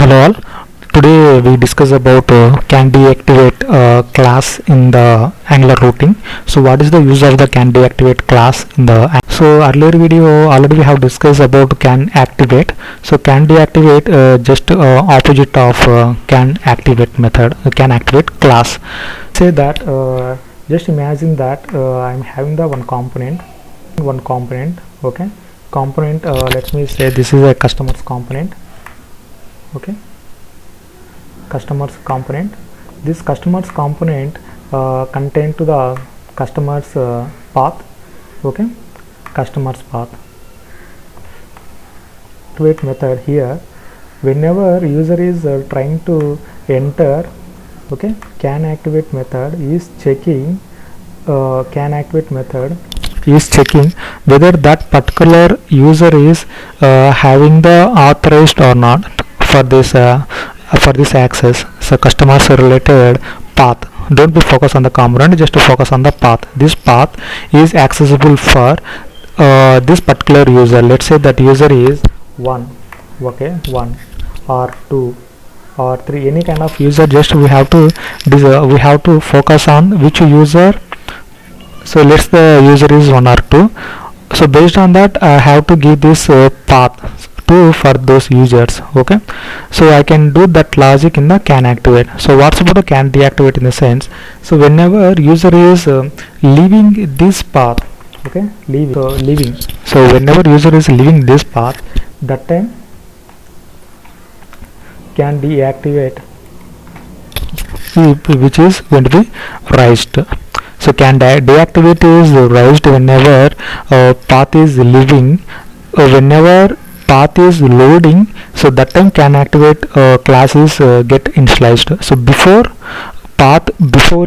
Hello all. Today we discuss about CanDeActivate class in the Angular routing. So what is the use of the CanDeActivate class in the earlier video already we have discussed about CanActivate. So CanDeActivate just opposite of CanActivate method, CanActivate class. Say that just imagine that I'm having the one component. Okay, component. Let me say this is a customer's component. Okay, customer's component. This customer's component contain to the customer's path. Okay, customer's path. Activate method here. Whenever user is trying to enter, okay, CanActivate method is checking. CanActivate method is checking whether that particular user is having the authorized or not for this access. So customers related path, don't be focused on the component, just to focus on the path. This path is accessible for this particular user. Let's say that user is 1, okay, 1 or 2 or 3, any kind of user. Just we have to focus on which user. So let's the user is 1 or 2. So based on that I have to give this path to for those users. Okay, so I can do that logic in the CanActivate. So what's about the CanDeActivate in the sense? So whenever user is leaving this path, okay, leaving. So whenever user is leaving this path, that time CanDeActivate which is going to be raised. So CanDeActivate is raised whenever path is leaving, whenever path is loading. So that time CanActivate class is get initialized. So before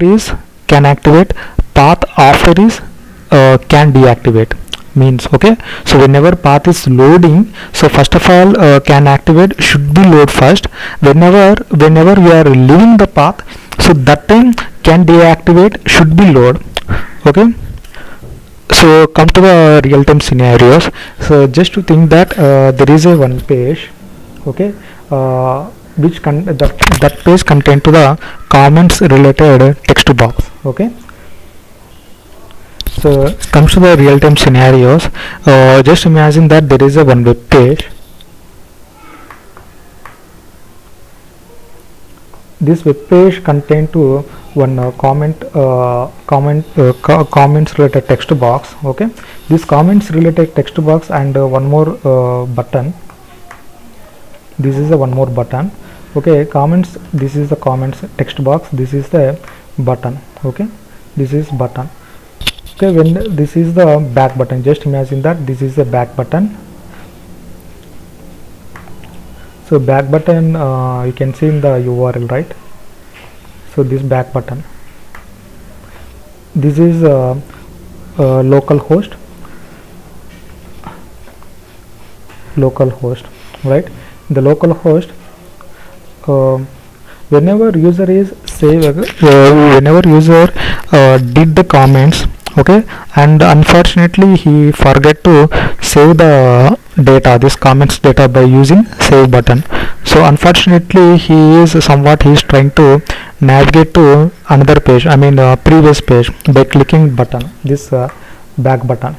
is CanActivate, path after is CanDeActivate means. Okay, so whenever path is loading, so first of all CanActivate should be load first. Whenever we are leaving the path, so that time CanDeActivate should be load. Okay, so come to the real-time scenarios. So just to think that there is a one page, okay, which that page contain to the comments related text box. Okay, so comes to the real-time scenarios. Just imagine that there is a one web page. This web page contain to one comments related text box. Okay, this comments related text box and one more button. This is the one more button. Okay, comments, this is the comments text box, this is the button. Okay, this is button. Okay, when this is the back button, just imagine that this is the back button. So back button you can see in the URL, right? So this back button, this is local host, right? The local host, whenever user is whenever user did the comments, okay, and unfortunately he forget to save the data, this comments data, by using save button. So unfortunately he is trying to navigate to another page, I mean previous page, by clicking button, this back button.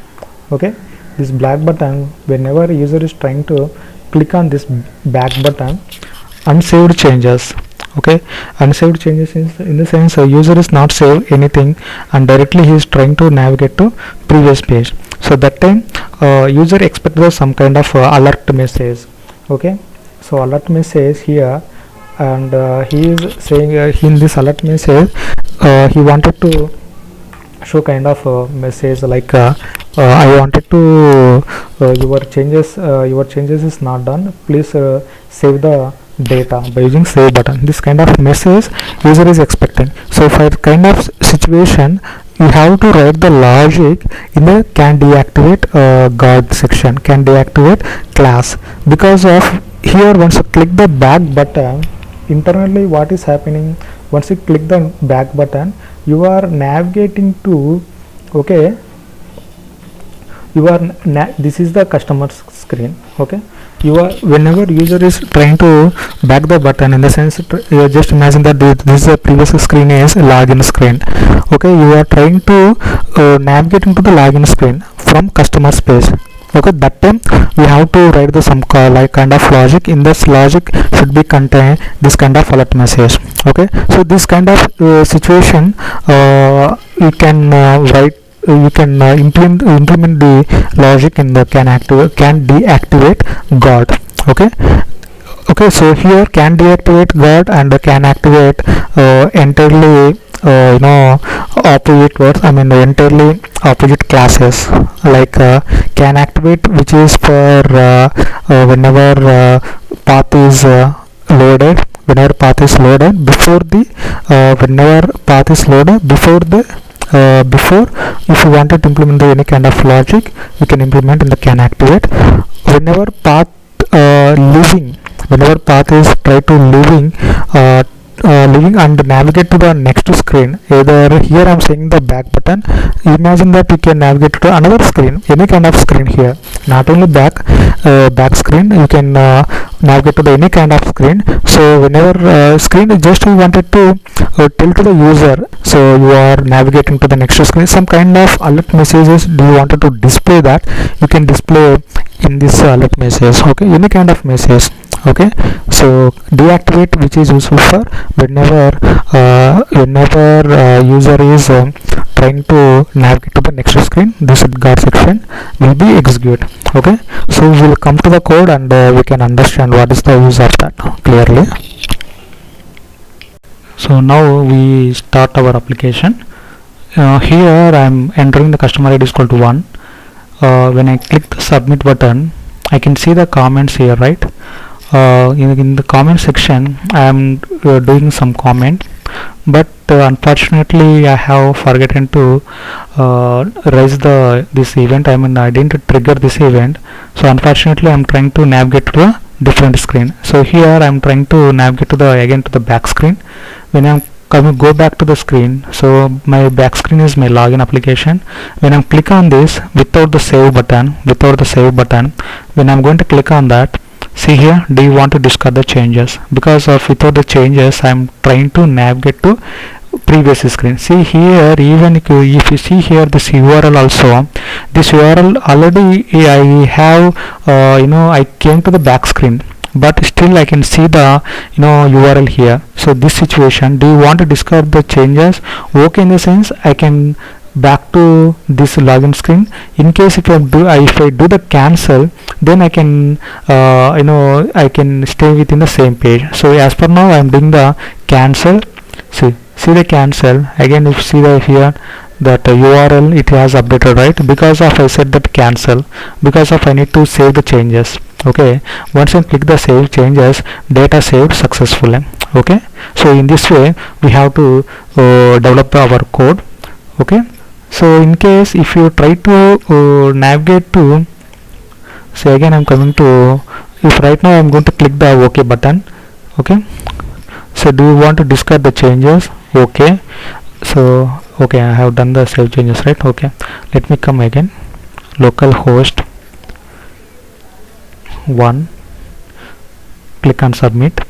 Okay, this black button, whenever user is trying to click on this back button, unsaved changes. Okay, unsaved changes in the sense user is not save anything and directly he is trying to navigate to previous page. So that time user expects some kind of alert message. Okay, so alert message here, and he is saying in this alert message he wanted to show kind of message like I wanted to your changes is not done, please save the data by using save button. This kind of message user is expecting. So for kind of situation you have to write the logic in the CanDeActivate guard section, CanDeActivate class, because of here once you click the back button, internally what is happening, once you click the back button you are navigating to, okay, this is the customer's screen. Okay, whenever user is trying to back the button, in the sense, just imagine that this previous screen is login screen. Okay, you are trying to navigate into the login screen from customer space. Okay, that time we have to write the some like kind of logic. In this logic should be contain this kind of alert message. Okay, so this kind of situation, you can write, you can implement the logic in the can deactivate guard. Okay, okay, so here can deactivate guard and can activate entirely opposite words, I mean entirely opposite classes. Like can activate, which is for whenever path is loaded, whenever path is loaded before the whenever path is loaded before the before, if you wanted to implement any kind of logic, you can implement in the can activate. Whenever path leaving, whenever path is try to leaving and navigate to the next screen, either here I'm saying the back button, imagine that you can navigate to another screen, any kind of screen here, not only back screen, you can navigate to the any kind of screen. So whenever screen is just you wanted to tell to the user, so you are navigating to the next screen, some kind of alert messages do you wanted to display, that you can display in this alert message. Okay, any kind of message. Okay, so deactivate, which is useful for whenever user is trying to navigate to the next screen, this guard section will be execute. Okay, so we will come to the code and we can understand what is the use of that clearly. So now we start our application. Here I am entering the customer ID is equal to 1. When I click the submit button, I can see the comments here, right? In the comment section I am doing some comment, but unfortunately I have forgotten to raise this event. I mean, I didn't trigger this event, so unfortunately I am trying to navigate to a different screen. So here I am trying to navigate to the again to the back screen. When I am go back to the screen, so my back screen is my login application. When I click on this without the save button, when I'm going to click on that, see here, do you want to discard the changes? Because of without the changes I'm trying to navigate to previous screen. See here, even if you see here this URL also, this URL already I have I came to the back screen, but still I can see the URL here. So this situation, do you want to discard the changes? Okay, in the sense I can back to this login screen. In case if I do the cancel, then I can I can stay within the same page. So as per now I am doing the cancel. See the cancel again. If you see the here that URL, it has updated, right? Because of I said that cancel, because of I need to save the changes. Okay, once I click the save changes, data saved successfully. Okay, so in this way we have to develop our code. Okay, so in case if you try to navigate to, say again I'm coming to, if right now I'm going to click the OK button. Okay, so do you want to discard the changes? Okay, so okay, I have done the save changes, right? Okay, let me come again, localhost 1, click on submit.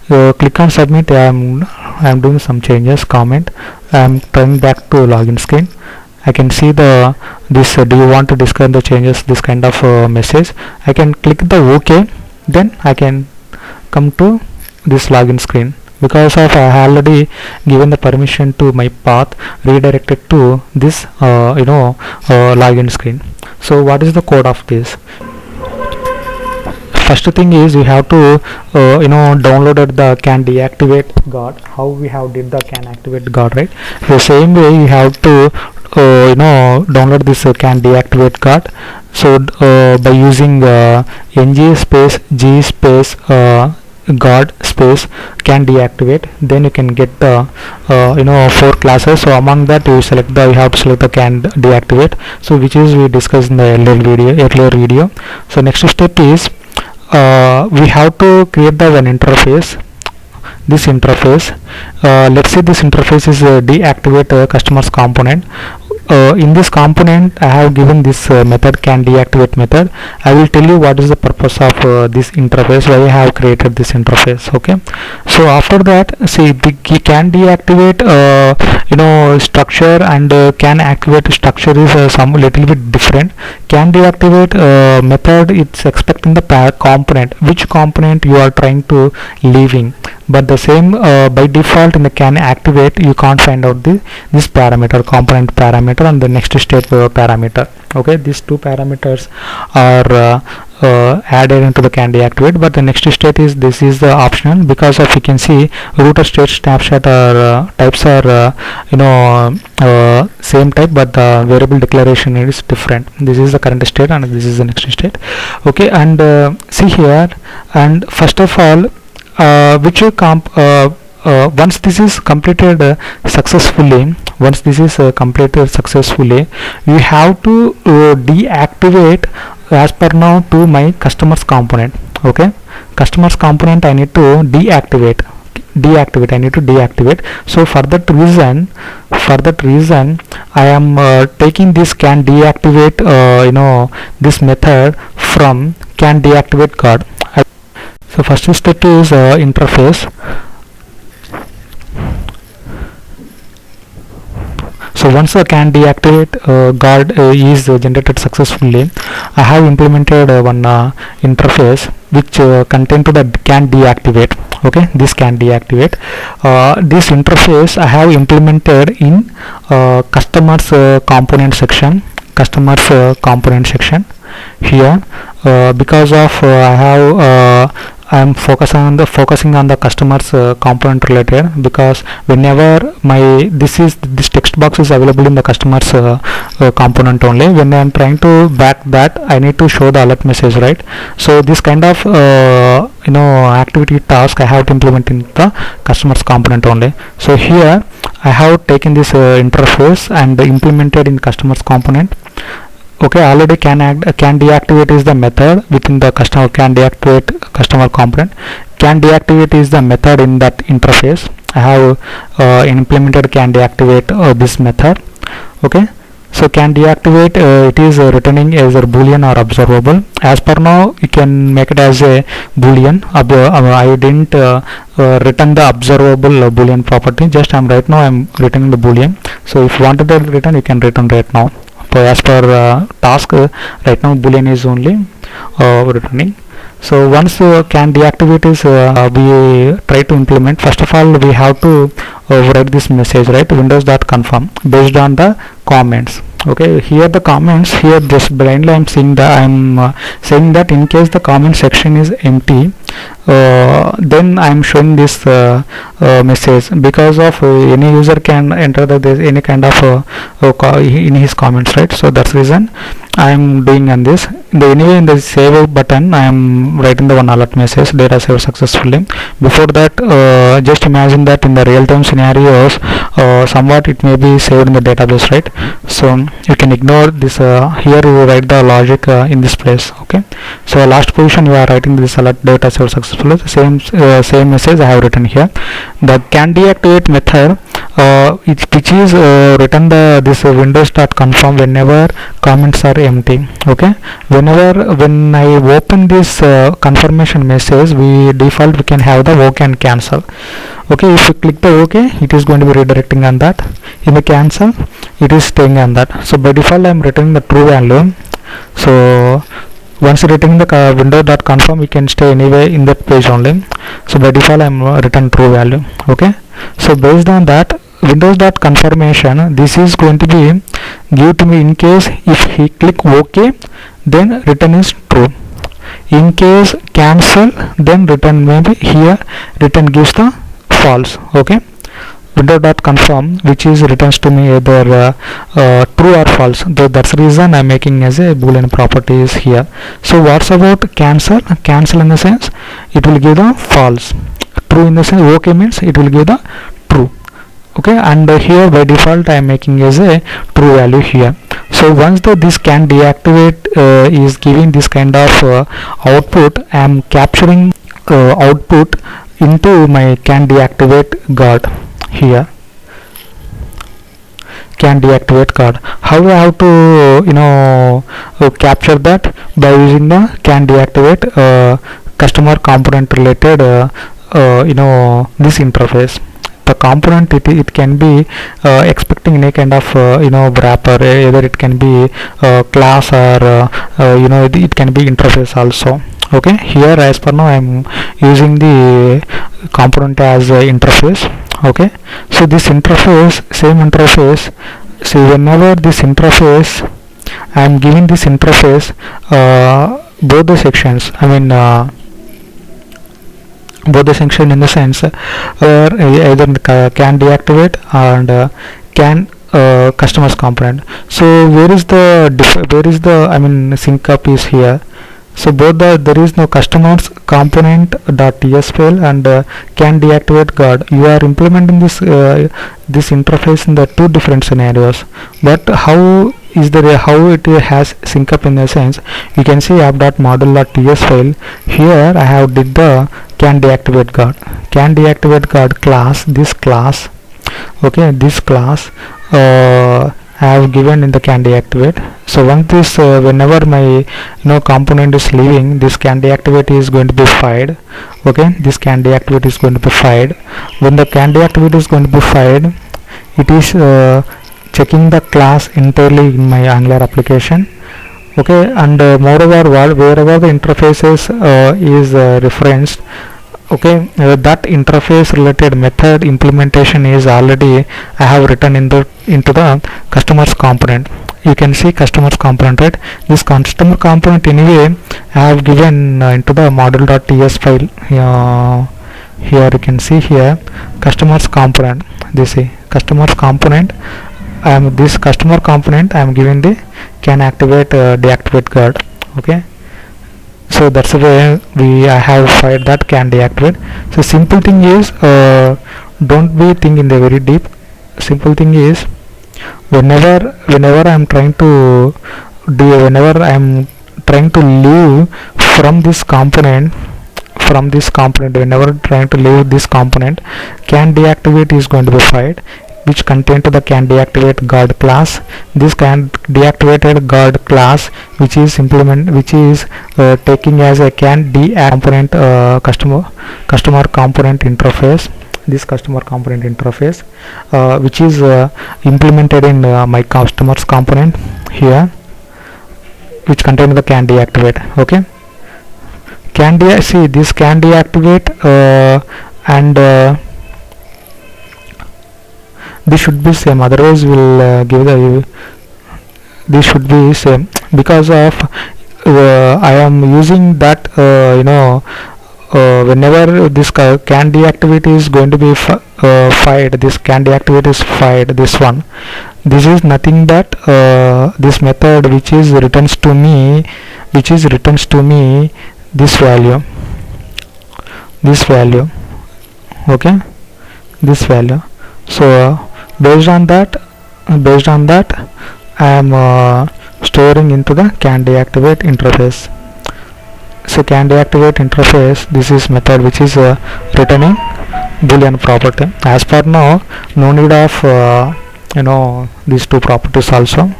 Click on submit. I'm doing some changes, comment. I'm turning back to login screen. I can see this do you want to discard the changes, this kind of message. I can click the OK, then I can come to this login screen. Because of I have already given the permission to my path redirected to this login screen. So what is the code of this? First thing is you have to downloaded the CanDeActivate guard. How we have did the CanActivate guard, right? The same way you have to download this CanDeActivate guard. So by using ng space g space guard space CanDeActivate, then you can get the 4 classes. So among that you have to select the CanDeActivate, so which is we discussed in the earlier video. So next step is we have to create the one interface. This interface, let's say this interface is deactivate customers component. in this component I have given this method CanDeActivate method. I will tell you what is the purpose of this interface, why I have created this interface. Okay, so after that, see, the CanDeActivate structure and CanActivate structure is some little bit different. CanDeActivate method, it's expecting the component, which component you are trying to leaving, but the same by default in the CanActivate you can't find out this parameter, component parameter and the next state parameter. Okay, these two parameters are added into the CanDeActivate, but the next state is, this is the optional, because of you can see router state snapshot or types are same type, but the variable declaration is different. This is the current state and this is the next state. Okay, and see here, and first of all, once this is completed successfully, you have to deactivate as per now to my customers component. Okay, customers component I need to deactivate. I need to deactivate. So for that reason I am taking this CanDeActivate this method from CanDeActivate guard. So first step is interface. So once the CanDeActivate guard is generated successfully, I have implemented one interface which contain to the CanDeActivate. Okay, this CanDeActivate, this interface I have implemented in customers component section. Here, because of I am focusing on the customers component related, because whenever this text box is available in the customers component only, when I am trying to back that, I need to show the alert message, right? So this kind of activity task I have to implement in the customers component only. So here I have taken this interface and implemented in customers component. Okay, already CanDeActivate is the method within the CanDeActivate customer component. CanDeActivate is the method in that interface. I have implemented CanDeActivate this method. Okay, so CanDeActivate it is returning as a boolean or observable. As per now you can make it as a boolean. I didn't return the observable boolean property, just right now I'm returning the boolean. So if you wanted to return, you can return right now. So as per task, right now boolean is only returning. So once CanDeActivate is we try to implement, first of all we have to write this message, right? Windows.confirm based on the comments. Okay, here the comments, here just blindly I'm saying that in case the comment section is empty, then I'm showing this message, because of any user can enter any kind of in his comments, right? So that's the reason I'm doing on this. Anyway, in the save button I am writing the one alert message, data saved successfully. Before that, just imagine that in the real-time scenarios somewhat it may be saved in the database, right? So you can ignore this. Here you write the logic in this place. Okay, so last position you are writing this alert data saved successfully. The same message I have written here. The CanDeActivate method which is written this windows.confirm whenever comments are empty. Okay, when I open this confirmation message, we can have the OK and cancel. Okay, if you click the OK, it is going to be redirecting on that. In the cancel, it is staying on that. So by default I am returning the true value. So once returning the windows.confirm, we can stay anyway in that page only. So by default I am return true value. Okay, so based on that, windows.confirmation, this is going to be give to me in case if he click OK, then return is true. In case cancel, then return maybe here return gives the false. Okay, windows.confirm, which is returns to me either true or false. That's the reason I'm making as a boolean properties here. So what's about cancel? Cancel in the sense it will give the false. True in the sense OK means it will give the true. Okay, and here by default I am making as a true value here. So once this CanDeActivate is giving this kind of output, I am capturing output into my CanDeActivate guard here. can deactivate card. How I have to capture that? By using the can deactivate customer component related this interface. The component, it can be expecting any kind of wrapper, either it can be class or it can be interface also. Okay, here as per now I am using the component as interface. Okay, so this interface, same interface, so whenever this interface, I am giving this interface both the sections, both the section in the sense either can deactivate and can customers component. So where is the sync up is here. So both there is no customers component dot ts file and can deactivate guard. You are implementing this interface in the two different scenarios, but how is there, how it has sync up in the sense, you can see app.model.ts file. Here I have did the can deactivate guard class, this class. Okay, this class I have given in the can deactivate. So once this whenever my component is leaving, this can deactivate is going to be fired. Okay, this can deactivate is going to be fired. When the can deactivate is going to be fired, it is checking the class entirely in my Angular application. Okay, and moreover, wherever the interfaces is referenced, okay, that interface related method implementation is already I have written into the customers component. You can see customers component, right? This customer component anyway I have given into the model.ts file. Here you can see here customers component. This is customers component. This customer component I am giving the can activate deactivate guard. Okay, so that's the way I have fired that can deactivate. So simple thing is don't be thinking the very deep. Simple thing is whenever I am trying to leave from this component, whenever trying to leave this component, can deactivate is going to be fired, which contain to the can deactivate guard class. This can deactivated guard class, which is taking as a can component customer component interface. This customer component interface which is implemented in my customers component here, which contain the can deactivate. Okay, see this can deactivate and this should be same, otherwise we'll give the this should be same, because of I am using that whenever this can deactivate is going to be fired, this can deactivate is fired, this one, this is nothing but this method which is returns to me this value, okay, this value. So based on that I am storing into the can deactivate interface. So can deactivate interface, this is method which is returning boolean property. As per now, no need of these two properties also.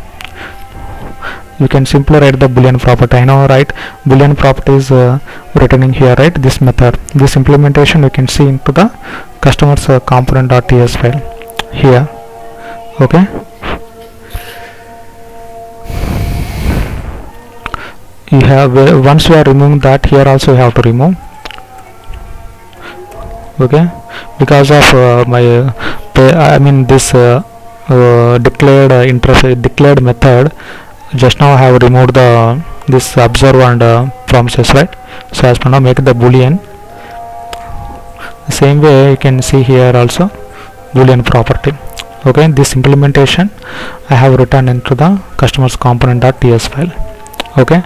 You can simply write the boolean property. I know, right? Boolean property is returning here, right? This method, this implementation you can see into the customers component.ts file here. Okay, you have once you are removing that, here also you have to remove. Okay, because of this declared interface, declared method, just now I have removed this observe and promises, right? So as per now make the boolean. The same way you can see here also boolean property. Okay, this implementation I have written into the customers component.ts file. Okay,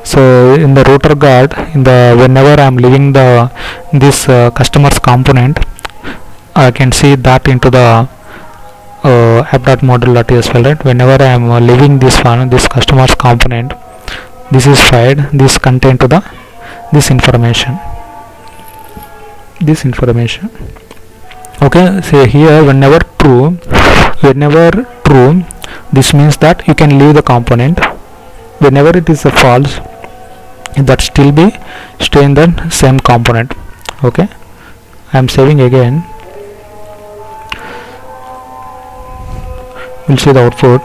so in the router guard, whenever I am leaving this customers component, I can see that into the app.model.ts file, right? Whenever I am leaving this customers component, this is fired, this contain to this information. Okay, say here whenever true, this means that you can leave the component. Whenever it is a false, that still be stay in the same component. Okay, I am saving again. We'll see the output.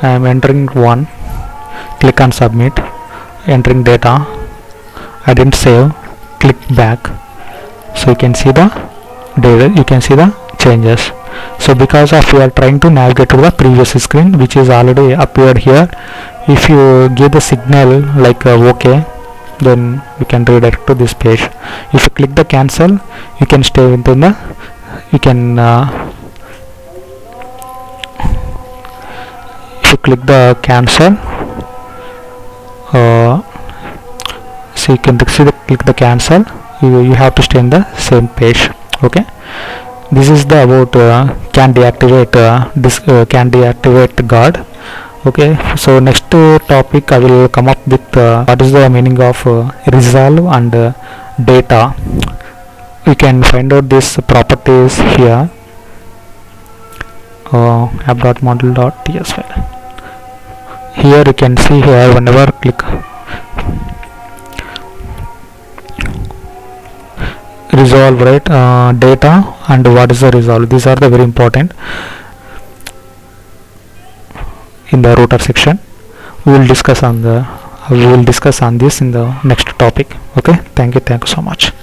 I am entering 1, click on submit, entering data. I didn't save, click back, so you can see the data, you can see the changes. So because of you are trying to navigate to the previous screen which is already appeared here, if you give the signal like OK, then you can redirect to this page. If you click the cancel, you can stay within the, you can if you click the cancel, so you can see the click the cancel, you have to stay in the same page. Okay, this is the about CanDeActivate this CanDeActivate guard. Okay, so next topic I will come up with what is the meaning of resolve and data. We can find out these properties here. app.model.ts file. Here you can see here, whenever click resolve, right, data and what is the resolve, these are the very important in the router section. We will discuss on this in the next topic. Okay, thank you so much.